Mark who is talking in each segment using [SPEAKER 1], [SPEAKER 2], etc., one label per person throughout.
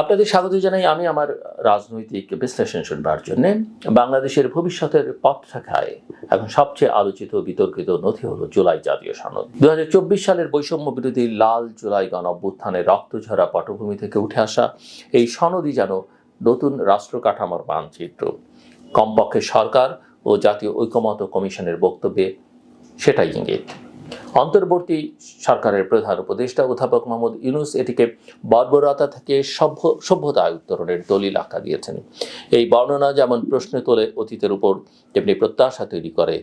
[SPEAKER 1] আপনাদের স্বাগত জানাই। আমি আমার রাজনৈতিক বিশ্লেষণ শুনবার জন্য। বাংলাদেশের ভবিষ্যতের পথরেখায় এখন সবচেয়ে আলোচিত বিতর্কিত নথি হলো জুলাই জাতীয় সনদ। 2024 সালের বৈষম্য বিরোধী লাল জুলাই গণ অভ্যুত্থানের রক্তঝরা পটভূমি থেকে উঠে আসা এই সনদই যেন নতুন রাষ্ট্র কাঠামোর মানচিত্র। কমপক্ষে সরকার ও জাতীয় ঐকমত্য কমিশনের বক্তব্যে সেটাই ইঙ্গিত। অন্তর্বর্তী সরকারের প্রধান উপদেষ্টা অধ্যাপক মোহাম্মদ ইউনূস এটিকে বর্বরতা থেকে সভ্যতায় উত্তরণের দলিল আখ্যা দিয়েছেন। এই বর্ণনা যেমন প্রশ্ন তোলে অতীতের উপর, তেমনি প্রত্যাশা তৈরি করে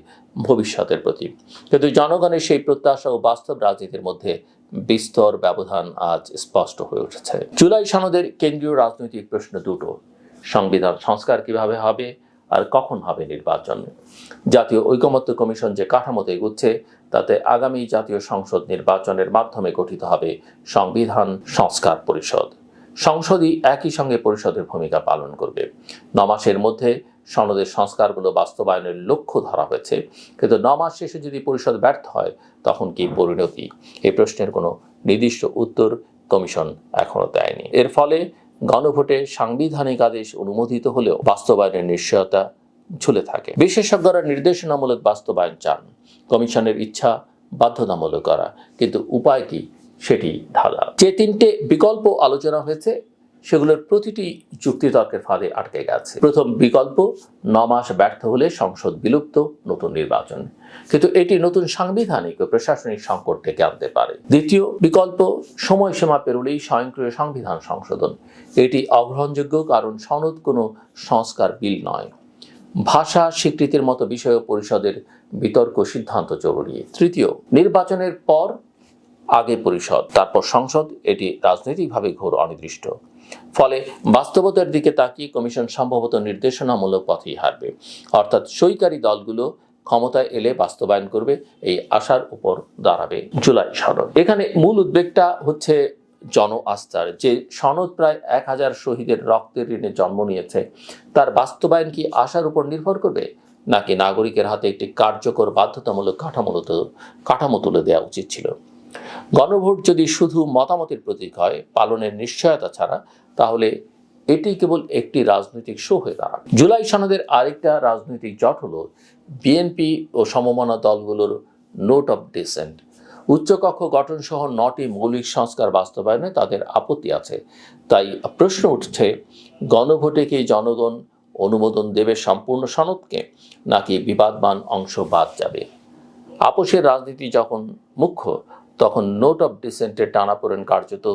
[SPEAKER 1] ভবিষ্যতের প্রতি। কিন্তু জনগণের সেই প্রত্যাশা ও বাস্তব রাজনীতির মধ্যে বিস্তর ব্যবধান আজ স্পষ্ট হয়ে উঠেছে। জুলাই সনদের কেন্দ্রীয় রাজনৈতিক প্রশ্ন দুটো: সংবিধান সংস্কার কিভাবে হবে আর কখন হবে নির্বাচন। জাতীয় ঐকমত্য কমিশন যে কাঠামোতে এগুচ্ছে তাতে আগামী জাতীয় সংসদ নির্বাচনের মাধ্যমে গঠিত হবে সংবিধান সংস্কার পরিষদ। সংসদই একই সঙ্গে পরিষদের ভূমিকা পালন করবে। 9 মাসের মধ্যে সনদের সংস্কারগুলো বাস্তবায়নের লক্ষ্য ধরা হয়েছে, কিন্তু 9 মাস শেষে যদি পরিষদ ব্যর্থ হয় তখন কি পরিণতি? এই প্রশ্নের কোনো নির্দিষ্ট উত্তর কমিশন এখনো দেয়নি। এর ফলে গণভোটে সাংবিধানিক আদেশ অনুমোদিত হলেও বাস্তবায়নের নিশ্চয়তা ঝুলে থাকে। বিশেষজ্ঞরা নির্দেশনামূলক বাস্তবায়ন চান, কমিশনের ইচ্ছা বাধ্যতামূলক করা, কিন্তু উপায় কি সেটি ধাঁধা। যে 3টে বিকল্প আলোচনা হয়েছে সেগুলোর প্রতিটি যুক্তিতর্কের ফাঁদে আটকে গেছে। প্রথম বিকল্প, 9 মাস ব্যর্থ হলে সংসদ বিলুপ্ত, নতুন নির্বাচন, কিন্তু এটি নতুন সাংবিধানিক ও প্রশাসনিক সংকট ডেকে আনতে পারে। দ্বিতীয় বিকল্প, সময়সীমা পেরোলেই স্বয়ংক্রিয় সংবিধান সংশোধন। এটি অগ্রহণযোগ্য, কারণ সনদ কোনো সংস্কার বিল নয়। ভাষা স্বীকৃতির মতো বিষয়ে পরিষদের বিতর্ক সিদ্ধান্ত জরুরি। তৃতীয়, নির্বাচনের পর আগে পরিষদ, তারপর সংসদ, এটি রাজনৈতিকভাবে ঘোর অনির্দিষ্ট। ফলে বাস্তবতার দিকে তাকিয়ে কমিশন সম্ভবত নির্দেশনামূলক পথেই হারবে, অর্থাৎ সইকারী দলগুলো ক্ষমতায় এলে বাস্তবায়ন করবে, এই আশার উপর দাঁড়াবে জুলাই সনদ। এখানে মূল উদ্বেগটা হচ্ছে জন আস্থার। যে সনদ প্রায় 1000 শহীদের রক্তের ঋণে জন্ম নিয়েছে, তার বাস্তবায়ন কি আশার উপর নির্ভর করবে, নাকি নাগরিকের হাতে একটি কার্যকর বাধ্যতামূলক কাঠামো তুলে দেওয়া উচিত ছিল? গণভোট যদি শুধু মতামতের প্রতীক হয়, পালনের নিশ্চয়তা ছাড়া, তাহলে এটি কেবল একটি রাজনৈতিক শো হয়ে দাঁড়াবে। জুলাই সনদের আরেকটা রাজনৈতিক জট হলো বিএনপি ও সমমনা দলগুলোর নোট অফ ডিসেন্ট। উচ্চকক্ষ গঠন সহ 9টি মৌলিক সংস্কার বাস্তবায়নে তাদের আপত্তি আছে। তাই প্রশ্ন উঠছে, গণভোটে কি জনগণ অনুমোদন দেবে সম্পূর্ণ সনদকে, নাকি বিবাদমান অংশ বাদ যাবে? আপোষের রাজনীতি যখন মুখ্য, তখন নোট অফ ডিসেন্টের টানাপোড়েন কার্যত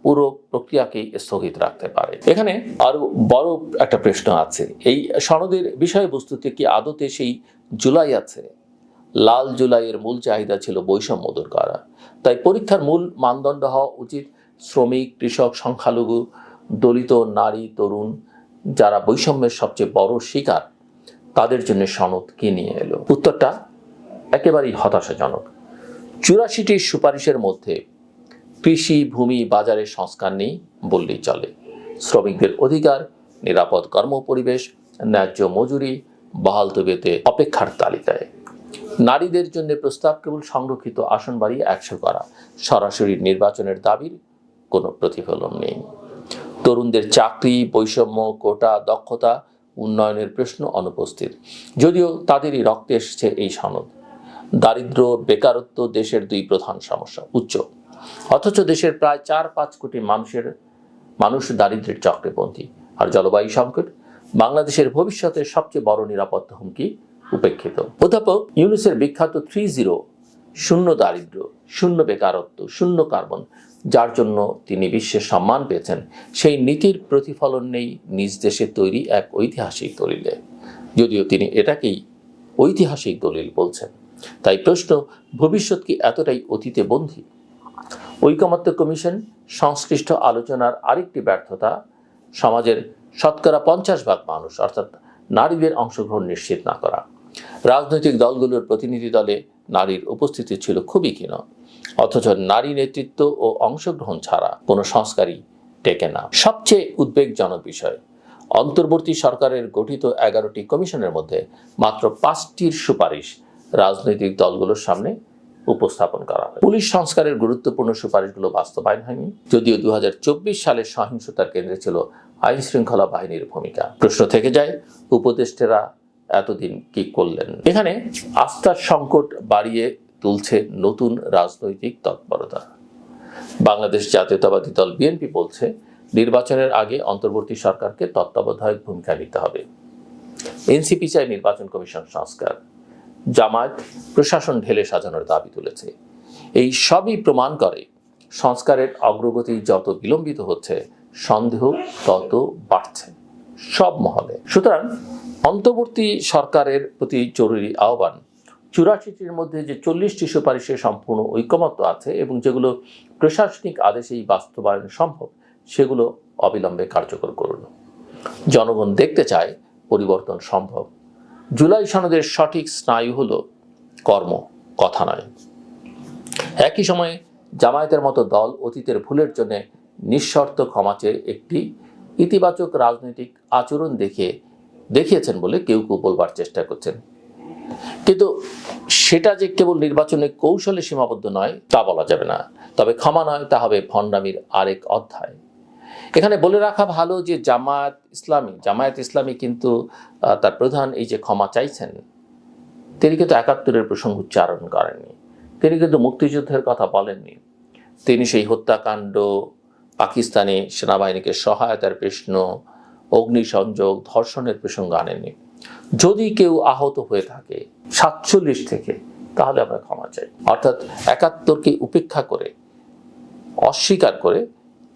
[SPEAKER 1] পুরো প্রক্রিয়াকেই স্থগিত রাখতে পারে। এখানে আরো বড় একটা প্রশ্ন আছে, এই সনদের বিষয়বস্তুতে কি আদতে সেই জুলাই আছে? লাল জুলাইয়ের মূল চাহিদা ছিল বৈষম্য দূর করা। তাই পরীক্ষার মূল মানদণ্ড হওয়া উচিত শ্রমিক, কৃষক, সংখ্যালঘু, দলিত, নারী, তরুণ, যারা বৈষম্যের সবচেয়ে বড় শিকার, তাদের জন্য সনদ কি নিয়ে এলো? উত্তরটা একেবারেই হতাশাজনক। 84টি সুপারিশের মধ্যে কৃষি, ভূমি, বাজারের সংস্কার নেই বললেই চলে। শ্রমিকদের অধিকার, নিরাপদ কর্মপরিবেশ, ন্যায্য মজুরি বহাল তবিয়তে অপেক্ষার তালিকায়। নারীদের জন্য প্রস্তাব কেবল সংরক্ষিত আসন বাড়িয়ে 100 করা, সরাসরি নির্বাচনের দাবির কোনো প্রতিফলন নেই। তরুণদের চাকরি, বৈষম্য, কোটা, দক্ষতা উন্নয়নের প্রশ্ন অনুপস্থিত, যদিও তাদেরই রক্তে এসেছে এই সনদ। দারিদ্র্য, বেকারত্ব দেশের 2 প্রধান সমস্যা, উচ্চ, অথচ দেশের প্রায় 4-5 কোটি মানুষ দারিদ্র্যের চক্রে বন্দী। আর জলবায়ু সংকট, বাংলাদেশের ভবিষ্যতের সবচেয়ে বড় নিরাপত্তা হুমকি উপেক্ষিত। অধ্যাপক ইউনূসের বিখ্যাত 30, শূন্য দারিদ্র্য, শূন্য বেকারত্ব, শূন্য কার্বন, যার জন্য তিনি বিশ্বের সম্মান পেয়েছেন, সেই নীতির প্রতিফলন নেই নিজ দেশে তৈরি এক ঐতিহাসিক দলিলে, যদিও তিনি এটাকেই ঐতিহাসিক দলিল বলছেন। তাই প্রশ্ন, ভবিষ্যৎ কি এতটাই অতীতে বন্দী? ঐকমত্য কমিশন সংশ্লিষ্ট আলোচনার আরেকটি ব্যর্থতা, সমাজের শতকরা 50% মানুষ অর্থাৎ নারীদের অংশগ্রহণ নিশ্চিত না করা। রাজনৈতিক দলগুলোর প্রতিনিধি দলে নারীর উপস্থিতি ছিল খুবই ক্ষীণ, অথচ নারী নেতৃত্ব ও অংশগ্রহণ ছাড়া কোনো সংস্কারই টেকে না। সবচেয়ে উদ্বেগজনক বিষয়, অন্তর্বর্তী সরকারের গঠিত 11টি কমিশনের মধ্যে মাত্র 5টির সুপারিশ রাজনৈতিক দলগুলোর সামনে উপস্থাপন করা হয়। পুলিশ সংস্কারের গুরুত্বপূর্ণ সুপারিশগুলো বাস্তবায়ন হয়নি, যদিও 2024 সালের সহিংসতার কেন্দ্রে ছিল আইন শৃঙ্খলা বাহিনীর ভূমিকা। প্রশ্ন থেকে যায়, উপদেষ্টারা এতদিন কি করলেন? এখানে আস্থার সংকট বাড়িয়ে তুলছে নতুন রাজনৈতিক তৎপরতা। বাংলাদেশ জাতীয়তাবাদী দল বিএনপি বলছে, নির্বাচনের আগে অন্তর্বর্তী সরকারকে তত্ত্বাবধায়ক ভূমিকা নিতে হবে। এনসিপি চায় নির্বাচন কমিশন সংস্কার। জামায়াত প্রশাসন ঢেলে সাজানোর দাবি তুলেছে। এই সবই প্রমাণ করে সংস্কারের অগ্রগতি যত বিলম্বিত হচ্ছে, সন্দেহ তত বাড়ছে সব মহলে। সুতরাং অন্তর্বর্তী সরকারের প্রতি জরুরি আহ্বান, 84টির মধ্যে যে 40টি সুপারিশে সম্পূর্ণ ঐকমত্য আছে এবং যেগুলো প্রশাসনিক আদেশেই বাস্তবায়ন সম্ভব, সেগুলো অবিলম্বে কার্যকর করুন। জনগণ দেখতে চায় পরিবর্তন সম্ভব। জুলাই সনদের সঠিক স্নায়ু হলো কর্ম, কথা নয়। একই সময়ে জামায়াতের মতো দল অতীতের ভুলের জন্য নিঃশর্ত ক্ষমা চেয়ে একটি ইতিবাচক রাজনৈতিক আচরণ দেখিয়েছেন বলে কেউ কেউ বলবার চেষ্টা করছেন। কিন্তু সেটা যে কেবল নির্বাচনের কৌশলে সীমাবদ্ধ নয় তা বলা যাবে না। তবে ক্ষমা নয়, তা হবে ভণ্ডামির আরেক অধ্যায়। এখানে বলে রাখা ভালো যে জামায়াত ইসলামী কিন্তু তার প্রধান এই যে ক্ষমা চাইছেন, তিনি কিন্তু 71-এর প্রসঙ্গ উচ্চারণ করেননি। তিনি কিন্তু মুক্তিযুদ্ধের কথা বলেননি। তিনি সেই হত্যাকাণ্ড, পাকিস্তানি সেনাবাহিনীকে সহায়তার প্রশ্ন, অগ্নিসংযোগ, ধর্ষণের প্রসঙ্গ আনেননি। যদি কেউ আহত হয়ে থাকে 47 থেকে, তাহলে আমরা ক্ষমা চাই। অর্থাৎ 71কে উপেক্ষা করে, অস্বীকার করে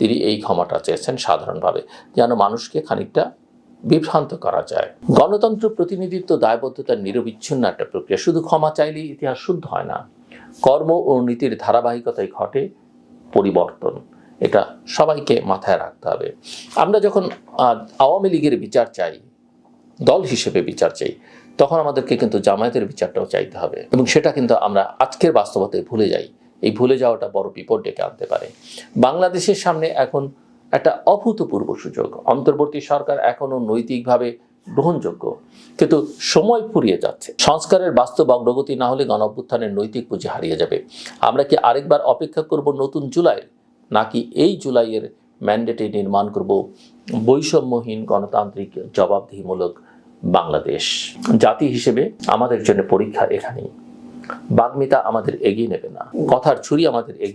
[SPEAKER 1] তিনি এই ক্ষমাটা চেয়েছেন সাধারণভাবে, যেন মানুষকে খানিকটা বিভ্রান্ত করা যায়। গণতন্ত্র, প্রতিনিধিত্ব, দায়বদ্ধতার নিরবিচ্ছিন্ন একটা প্রক্রিয়া। শুধু ক্ষমা চাইলেই ইতিহাস শুদ্ধ হয় না। কর্ম ও নীতির ধারাবাহিকতায় ঘটে পরিবর্তন। এটা সবাইকে মাথায় রাখতে হবে। আমরা যখন আওয়ামী লীগের বিচার চাই, দল হিসেবে বিচার চাই, তখন আমাদেরকে কিন্তু জামায়াতের বিচারটাও চাইতে হবে, এবং সেটা কিন্তু আমরা আজকের বাস্তবতায় ভুলে যাই। এই ভুলে যাওয়াটা বড় বিপদ ডেকে আনতে পারে। বাংলাদেশের সামনে এখন একটা অভূতপূর্ব সুযোগ। অন্তর্বর্তী সরকার এখনো নৈতিকভাবে গ্রহণযোগ্য, কিন্তু সময় ফুরিয়ে যাচ্ছে। সংস্কারের বাস্তব অগ্রগতি না হলে গণঅভ্যুত্থানের নৈতিক পুঁজি হারিয়ে যাবে। আমরা কি আরেকবার অপেক্ষা করব নতুন জুলাইয়ের, নাকি এই জুলাইয়ের ম্যান্ডেটে নির্মাণ করব বৈষম্যহীন গণতান্ত্রিক জবাবদিহিমূলক বাংলাদেশ? জাতি হিসেবে আমাদের জন্য পরীক্ষা এখানেই। বাগ্মিতা আমাদের এগিয়ে নেবে না, কথার ছুরি আমাদের এগিয়ে